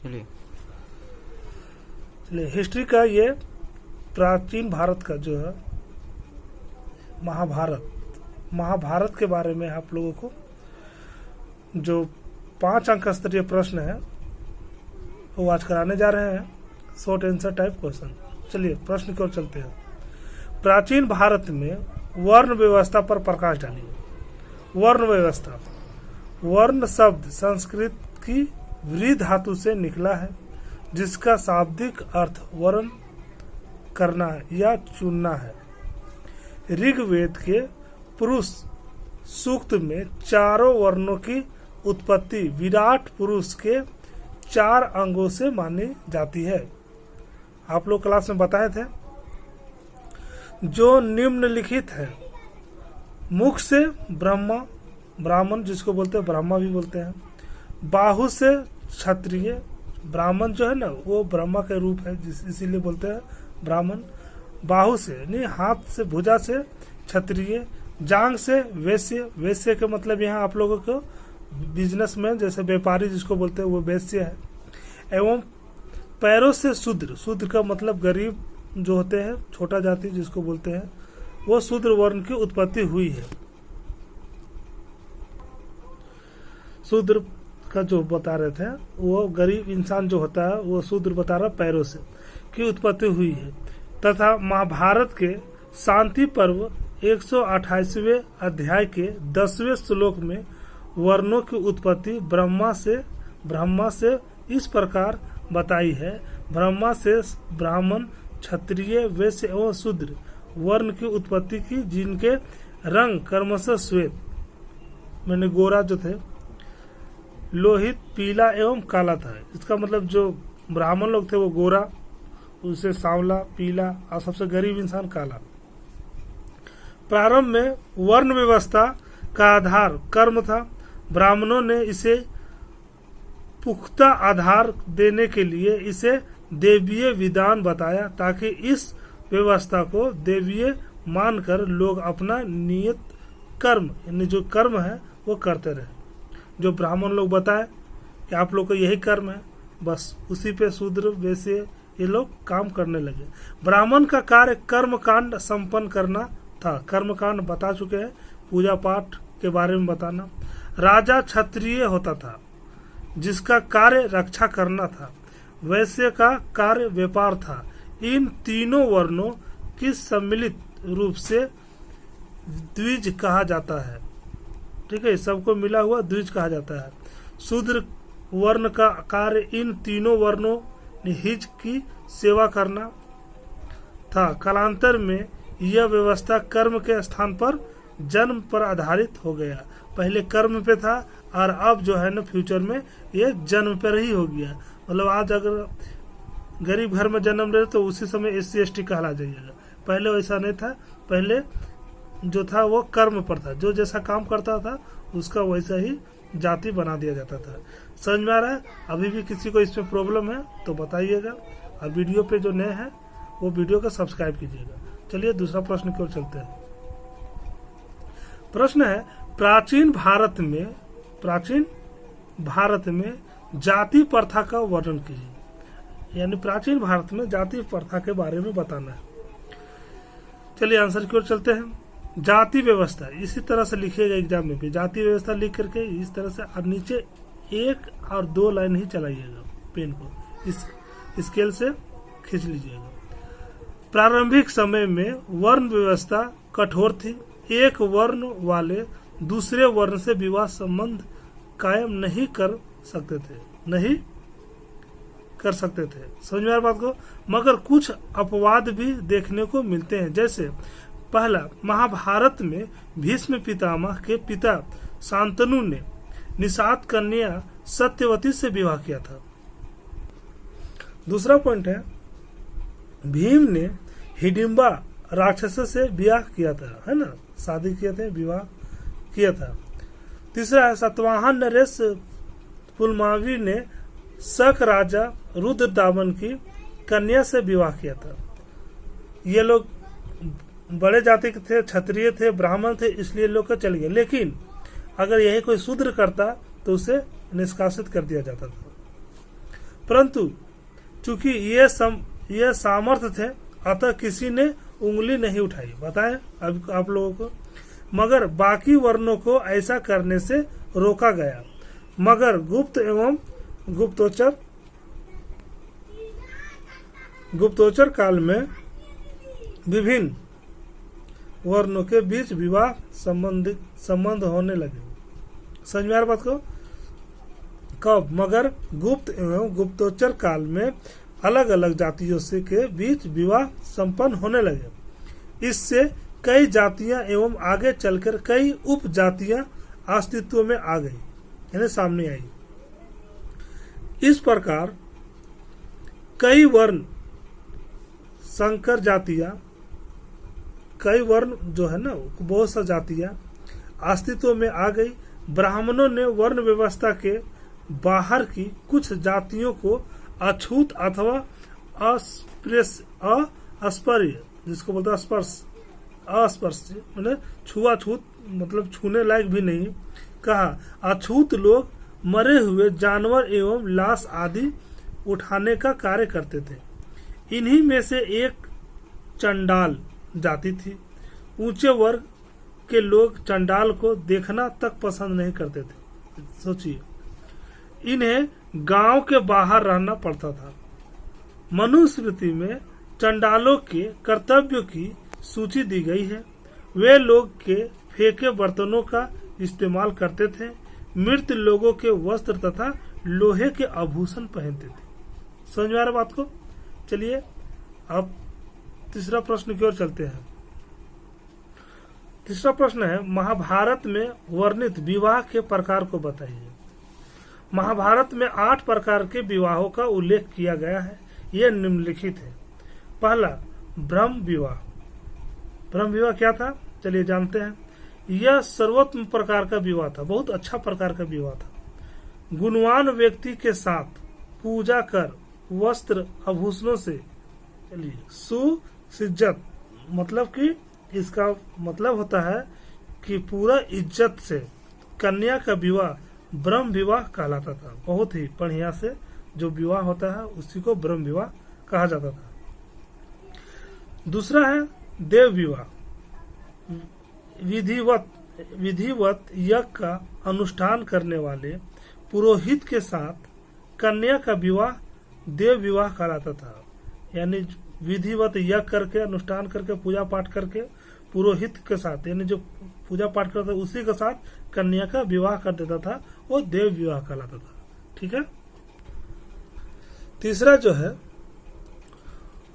चलिए हिस्ट्री का ये प्राचीन भारत का जो है महाभारत के बारे में आप लोगों को जो 5 अंक स्तरीय प्रश्न है वो आज कराने जा रहे हैं, शॉर्ट आंसर टाइप क्वेश्चन। चलिए प्रश्न की ओर चलते हैं। प्राचीन भारत में वर्ण व्यवस्था पर प्रकाश डालिए। वर्ण व्यवस्था, वर्ण शब्द संस्कृत की व्री धातु से निकला है जिसका शाब्दिक अर्थ वर्ण करना या चुनना है। ऋग्वेद के पुरुष सूक्त में चारों वर्णों की उत्पत्ति विराट पुरुष के 4 अंगों से मानी जाती है। आप लोग क्लास में बताए थे जो निम्नलिखित है। मुख से ब्राह्मण जिसको बोलते हैं ब्रह्मा भी बोलते हैं। बाहु से क्षत्रिय, ब्राह्मण जो है ना वो ब्रह्मा के रूप है इसीलिए बोलते हैं ब्राह्मण। बाहु से नहीं, हाथ से भुजा से क्षत्रिय। जांग से वैश्य, वैश्य के मतलब यहाँ आप लोगों को बिजनेसमैन जैसे व्यापारी जिसको बोलते हैं वो वैश्य है। एवं पैरों से शूद्र, शूद्र का मतलब गरीब जो होते हैं, छोटा जाति जिसको बोलते हैं, वो शूद्र वर्ण की उत्पत्ति हुई है। शूद्र का जो बता रहे थे वो गरीब इंसान जो होता है वो शूद्र बता रहा पैरों से की उत्पत्ति हुई है। तथा महाभारत के शांति पर्व 128वें अध्याय के 10वें श्लोक में वर्णों की उत्पत्ति ब्रह्मा से इस प्रकार बताई है। ब्रह्मा से ब्राह्मण, क्षत्रिय, वैश्य एवं शूद्र वर्ण की उत्पत्ति की, जिनके रंग क्रमशः श्वेत मैंने गोरा जो थे, लोहित, पीला एवं काला था। इसका मतलब जो ब्राह्मण लोग थे वो गोरा, उसे सांवला, पीला और सबसे गरीब इंसान काला। प्रारंभ में वर्ण व्यवस्था का आधार कर्म था। ब्राह्मणों ने इसे पुख्ता आधार देने के लिए इसे देवीय विधान बताया ताकि इस व्यवस्था को देवीय मानकर लोग अपना नियत कर्म यानी जो कर्म है वो करते रहे। जो ब्राह्मण लोग बताए कि आप लोग का यही कर्म है, बस उसी पे शूद्र वैसे ये लोग काम करने लगे। ब्राह्मण का कार्य कर्म कांड संपन्न करना था। कर्म कांड बता चुके हैं, पूजा पाठ के बारे में बताना। राजा क्षत्रिय होता था जिसका कार्य रक्षा करना था। वैश्य का कार्य व्यापार था। इन तीनों वर्णों की सम्मिलित रूप से द्विज कहा जाता है। ठीक है, सबको मिला हुआ द्विज कहा जाता है। शूद्र वर्ण का कार्य इन तीनों वर्णों हिज की सेवा करना था। कालांतर में यह व्यवस्था कर्म के स्थान पर जन्म पर आधारित हो गया। पहले कर्म पे था और अब जो है ना फ्यूचर में ये जन्म पर ही हो गया। मतलब आज अगर गरीब घर में जन्म ले तो उसी समय SC/ST कहला जाइएगा। पहले वैसा नहीं था, पहले जो था वो कर्म पर था, जो जैसा काम करता था उसका वैसा ही जाति बना दिया जाता था। समझ में आ रहा है? अभी भी किसी को इसमें प्रॉब्लम है तो बताइएगा, और वीडियो पे जो नए हैं वो वीडियो को सब्सक्राइब कीजिएगा। चलिए दूसरा प्रश्न की ओर चलते हैं। प्रश्न है प्राचीन भारत में जाति प्रथा का वर्णन कीजिए। यानी प्राचीन भारत में जाति प्रथा के बारे में बताना है। चलिए आंसर की ओर चलते हैं। जाति व्यवस्था इसी तरह से लिखिएगा एग्जाम में भी, जाति व्यवस्था लिख करके इस तरह से, और नीचे 1 और 2 लाइन ही चलाइएगा, पेन को इस स्केल से खींच लीजिएगा। प्रारंभिक समय में वर्ण व्यवस्था कठोर थी। एक वर्ण वाले दूसरे वर्ण से विवाह संबंध कायम नहीं कर सकते थे। समझ में आ रहा बात को? मगर कुछ अपवाद भी देखने को मिलते हैं। जैसे पहला, महाभारत में भीष्म पितामह के पिता शांतनु ने निषाद कन्या सत्यवती से विवाह किया था। दूसरा पॉइंट है, भीम ने हिडिंबा राक्षस से विवाह किया था, है ना, शादी किए थे, विवाह किया था। तीसरा है, सातवाहन नरेश पुलमावी ने शक राजा रुद्रदामन की कन्या से विवाह किया था। ये लोग बड़े जाति के थे, क्षत्रिय थे, ब्राह्मण थे, इसलिए लोग का चल गया। लेकिन अगर यही कोई शूद्र करता तो उसे निष्कासित कर दिया जाता था। परंतु चूंकि ये सामर्थ्य थे, अतः किसी ने उंगली नहीं उठाई। बताएं अब आप लोगों को। मगर बाकी वर्णों को ऐसा करने से रोका गया। मगर गुप्त एवं गुप्तोत्तर काल में विभिन्न वर्णों के बीच विवाह संबंध होने लगे। समझ में आ रहा बात को? कब? मगर गुप्त एवं गुप्तोत्तर काल में अलग अलग जातियों से के बीच विवाह संपन्न होने लगे। इससे कई जातियां एवं आगे चलकर कई उप जातियां अस्तित्व में आ गई, यानी सामने आई। इस प्रकार कई वर्ण जो है ना, बहुत सा जातियां अस्तित्व में आ गई। ब्राह्मणों ने वर्ण व्यवस्था के बाहर की कुछ जातियों को अछूत अथवा अस्पर्य, जिसको बोलते हैं अस्पर्श मैंने छुआछूत, मतलब छूने लायक भी नहीं कहा। अछूत लोग मरे हुए जानवर एवं लाश आदि उठाने का कार्य करते थे। इन्हीं में से एक चंडाल जाति थी। ऊंचे वर्ग के लोग चंडाल को देखना तक पसंद नहीं करते थे। सोचिए, इन्हें गांव के बाहर रहना पड़ता था। मनुस्मृति में चंडालों के कर्तव्यों की सूची दी गई है। वे लोग के फेंके बर्तनों का इस्तेमाल करते थे, मृत लोगों के वस्त्र तथा लोहे के आभूषण पहनते थे। समझ में आ रहा बात को? चलिए अब तीसरा प्रश्न की ओर चलते हैं। तीसरा प्रश्न है, महाभारत में वर्णित विवाह के प्रकार को बताइए। महाभारत में 8 प्रकार के विवाहों का उल्लेख किया गया है। यह निम्नलिखित है। पहला, ब्रह्म विवाह। ब्रह्म विवाह क्या था? चलिए जानते हैं। यह सर्वोत्तम प्रकार का विवाह था, बहुत अच्छा प्रकार का विवाह था। गुणवान व्यक्ति के साथ पूजा कर वस्त्र आभूषणों से, चलिए सुसज्जित, मतलब कि इसका मतलब होता है कि पूरा इज्जत से कन्या का विवाह ब्रह्म विवाह कहलाता था। बहुत ही बढ़िया से जो विवाह होता है उसी को ब्रह्म विवाह कहा जाता था। दूसरा है देव विवाह। विधिवत यज्ञ का अनुष्ठान करने वाले पुरोहित के साथ कन्या का विवाह देव विवाह कहलाता था। यानी विधिवत यज्ञ करके, अनुष्ठान करके, पूजा पाठ करके पुरोहित के साथ, यानी जो पूजा पाठ करता था उसी के साथ कन्या का विवाह कर देता था, वो देव विवाह कहलाता था। ठीक है। तीसरा जो है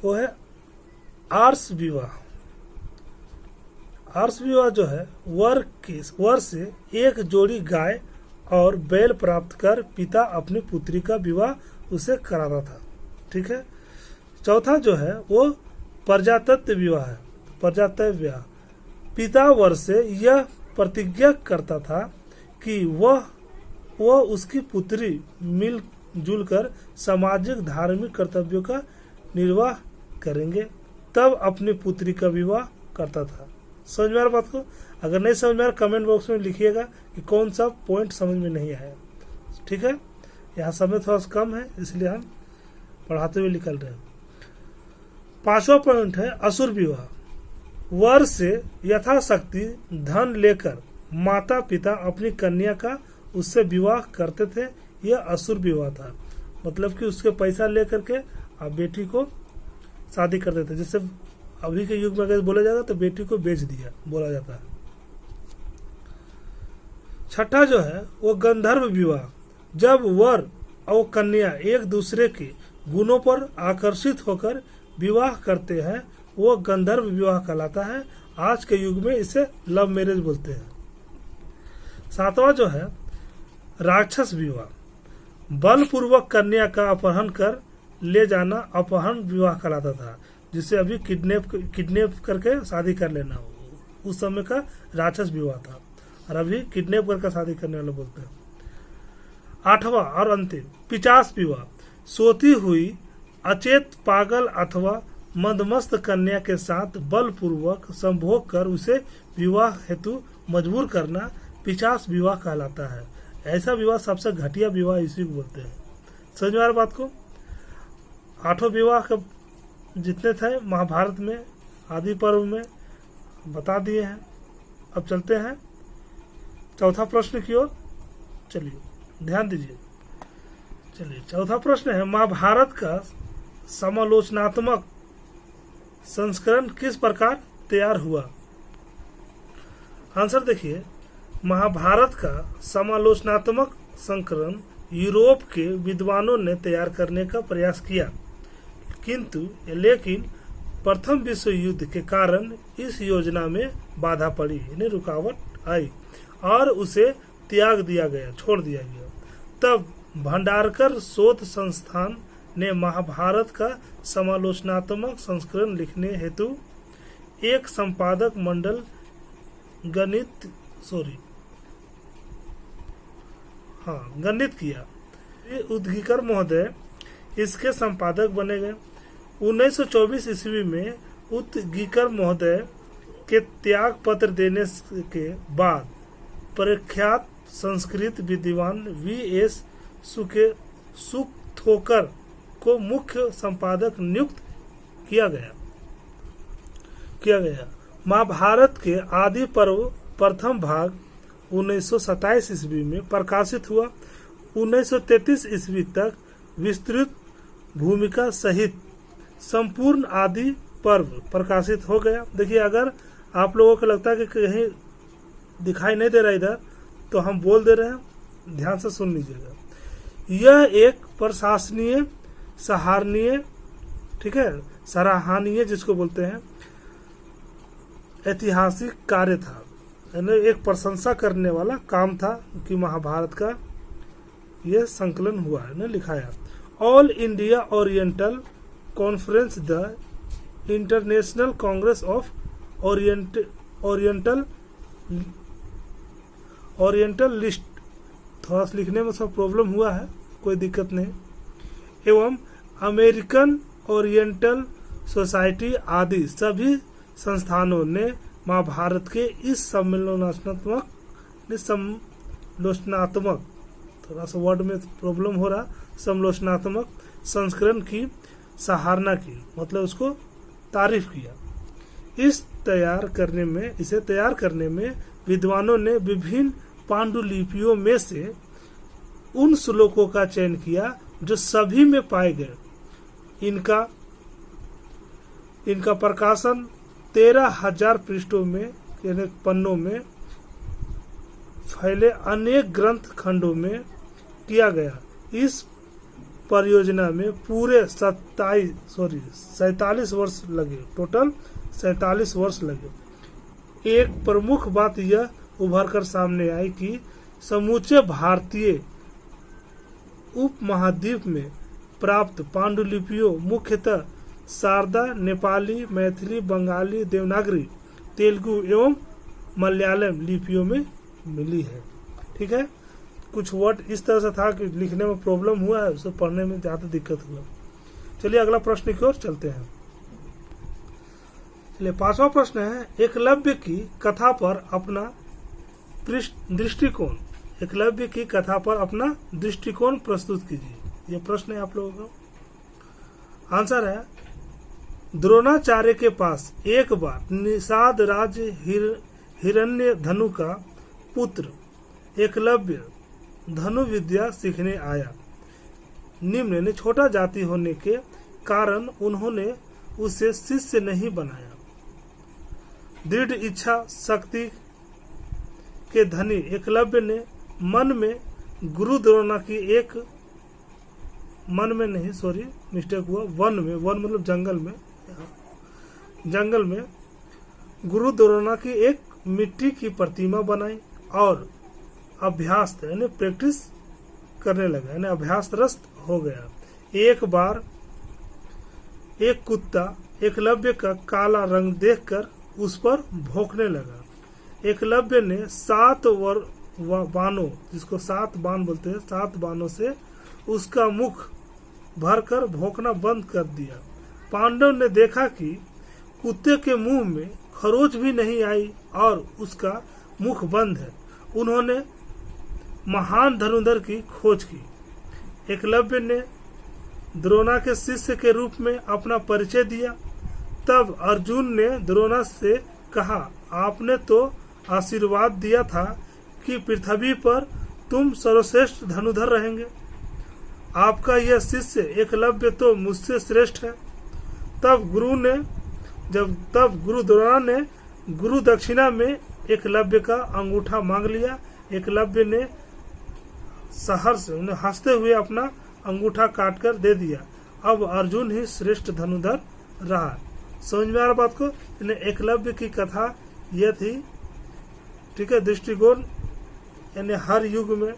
वो है आर्ष विवाह। आर्ष विवाह जो है वर से एक जोड़ी गाय और बैल प्राप्त कर पिता अपनी पुत्री का विवाह उसे कराता था। ठीक है। चौथा जो है वो प्रजातत्व विवाह है। प्रजातत्व विवाह, पिता वर से यह प्रतिज्ञा करता था कि वह उसकी पुत्री मिलजुल कर सामाजिक धार्मिक कर्तव्यों का निर्वाह करेंगे, तब अपनी पुत्री का विवाह करता था। समझ में आ रहा बात को? अगर नहीं समझ में आ रहा कमेंट बॉक्स में लिखिएगा कि कौन सा पॉइंट समझ में नहीं आया। ठीक है। यहाँ समय थोड़ा सा कम है इसलिए हम पढ़ाते हुए निकल रहे हैं। 5वां पॉइंट है असुर विवाह। वर से यथाशक्ति धन लेकर माता पिता अपनी कन्या का उससे विवाह करते थे। यह असुर विवाह था, मतलब कि उसके पैसा लेकर के अब बेटी को शादी करते थे। जैसे अभी के युग में अगर बोला जाएगा तो बेटी को बेच दिया बोला जाता है। 6ठा जो है वो गंधर्व विवाह। जब वर और कन्या एक दूसरे के गुणों पर आकर्षित होकर विवाह करते हैं, वो गंधर्व विवाह कहलाता है। आज के युग में इसे लव मैरिज बोलते हैं। 7वां जो है राक्षस विवाह। बलपूर्वक कन्या का अपहरण कर ले जाना अपहरण विवाह कहलाता था, जिसे अभी किडनैप करके शादी कर लेना उस समय का राक्षस विवाह था, और अभी किडनैप करके शादी करने वाला बोलते हैं। 8वां और अंतिम पिशाच विवाह। सोती हुई अचेत पागल अथवा मदमस्त कन्या के साथ बलपूर्वक संभोग कर उसे विवाह हेतु मजबूर करना पिशाच विवाह कहलाता है। ऐसा विवाह सबसे घटिया विवाह इसी को बोलते हैं। समझ में आ रहा बात को। 8 विवाह का जितने थे महाभारत में आदि पर्व में बता दिए हैं। अब चलते हैं चौथा प्रश्न की ओर। चलिए ध्यान दीजिए। चलिए चौथा प्रश्न है, महाभारत का समालोचनात्मक संस्करण किस प्रकार तैयार हुआ। आंसर देखिए, महाभारत का समालोचनात्मक संस्करण यूरोप के विद्वानों ने तैयार करने का प्रयास किया, लेकिन प्रथम विश्व युद्ध के कारण इस योजना में बाधा पड़ी, इन्हें रुकावट आई और उसे त्याग दिया गया, छोड़ दिया गया। तब भंडारकर शोध संस्थान ने महाभारत का समालोचनात्मक संस्करण लिखने हेतु एक संपादक मंडल गठित किया। उद्गीकर महोदय इसके संपादक बने गए। 1924 ईस्वी में उद्गीकर महोदय के त्याग पत्र देने के बाद प्रख्यात संस्कृत विद्वान V.S. सुखथोकर को मुख्य संपादक नियुक्त किया गया। महाभारत के आदि पर्व प्रथम भाग 1927 ईस्वी में प्रकाशित हुआ। 1933 ईस्वी तक विस्तृत भूमिका सहित संपूर्ण आदि पर्व प्रकाशित हो गया। देखिए, अगर आप लोगों को लगता है कि कहीं दिखाई नहीं दे रहा इधर, तो हम बोल दे रहे हैं, ध्यान से सुन लीजिएगा। यह एक प्रशंसनीय, सराहनीय, ठीक है, सराहनीय जिसको बोलते हैं, ऐतिहासिक कार्य था, यानी एक प्रशंसा करने वाला काम था कि महाभारत का यह संकलन हुआ है, ने लिखाया। All India oriental conference, the international Congress of oriental list, थोड़ा सा लिखने में सब प्रॉब्लम हुआ है, कोई दिक्कत नहीं, एवं अमेरिकन ओरिएंटल सोसाइटी आदि सभी संस्थानों ने महाभारत के इस समालोचनात्मक, थोड़ा सा वर्ड में प्रॉब्लम हो रहा, समालोचनात्मक संस्करण की सराहना की, मतलब उसको तारीफ किया। इसे तैयार करने में विद्वानों ने विभिन्न पांडुलिपियों में से उन श्लोकों का चयन किया जो सभी में पाए गए। इनका प्रकाशन 13,000 पृष्ठों में, पन्नों में फैले अनेक ग्रंथ खंडों में किया गया। इस परियोजना में पूरे 47 वर्ष लगे, टोटल 47 वर्ष लगे। एक प्रमुख बात यह उभरकर सामने आई कि समूचे भारतीय उपमहाद्वीप में प्राप्त पांडुलिपियों मुख्यतः शारदा, नेपाली, मैथिली, बंगाली, देवनागरी, तेलुगु एवं मलयालम लिपियों में मिली है। ठीक है, कुछ वर्ड इस तरह से था कि लिखने में प्रॉब्लम हुआ है, उसे पढ़ने में ज्यादा दिक्कत हुआ। चलिए अगला प्रश्न की ओर चलते हैं। चलिए 5वां प्रश्न है, एकलव्य की कथा पर अपना दृष्टिकोण, एकलव्य की कथा पर अपना दृष्टिकोण प्रस्तुत कीजिए। यह प्रश्न है आप लोगों का। आंसर है, द्रोणाचार्य के पास एक बार निषाद राज हिरण्य धनु का पुत्र एकलव्य धनु विद्या सीखने आया। निम्न ने छोटा जाति होने के कारण उन्होंने उसे शिष्य नहीं बनाया। दृढ़ इच्छा शक्ति के धनी एकलव्य ने मन में गुरु द्रोणा की एक वन मतलब जंगल में गुरु द्रोणा की एक मिट्टी की प्रतिमा बनाई और अभ्यास यानी प्रैक्टिस करने लगा, यानी अभ्यासरत हो गया। एक बार एक कुत्ता एकलव्य का काला रंग देखकर उस पर भौंकने लगा। एकलव्य ने 7 बाणों, जिसको 7 बाण बोलते हैं, 7 बाणों से उसका मुख भरकर भौंकना बंद कर दिया। पांडव ने देखा कि कुत्ते के मुंह में खरोच भी नहीं आई और उसका मुख बंद है। उन्होंने महान धनुर्धर की खोज की। एकलव्य ने द्रोणा के शिष्य के रूप में अपना परिचय दिया। तब अर्जुन ने द्रोणा से कहा, आपने तो आशीर्वाद दिया था कि पृथ्वी पर तुम सर्वश्रेष्ठ धनुधर रहेंगे। आपका यह शिष्य एकलव्य तो मुझसे श्रेष्ठ है। तब गुरु द्रोणा ने गुरु दक्षिणा में एकलव्य का अंगूठा मांग लिया। एकलव्य ने सहर्ष उन्हें हंसते हुए अपना अंगूठा काटकर दे दिया। अब अर्जुन ही श्रेष्ठ धनुधर रहा। समझ में आ रहा बात को? एकलव्य की कथा यह थी। ठीक है, दृष्टिकोण यानी हर युग में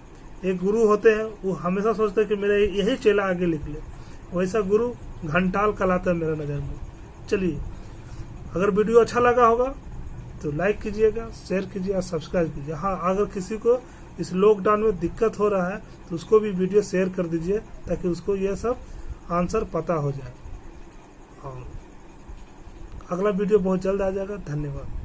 एक गुरु होते हैं, वो हमेशा सोचते हैं कि मेरा यही चेला आगे निकले। वैसा गुरु घंटाल कहलाता है मेरा नज़र में। चलिए, अगर वीडियो अच्छा लगा होगा तो लाइक कीजिएगा, शेयर कीजिए और सब्सक्राइब कीजिए। हाँ, अगर किसी को इस लॉकडाउन में दिक्कत हो रहा है तो उसको भी वीडियो शेयर कर दीजिए ताकि उसको यह सब आंसर पता हो जाए। और अगला वीडियो बहुत जल्द आ जाएगा। धन्यवाद।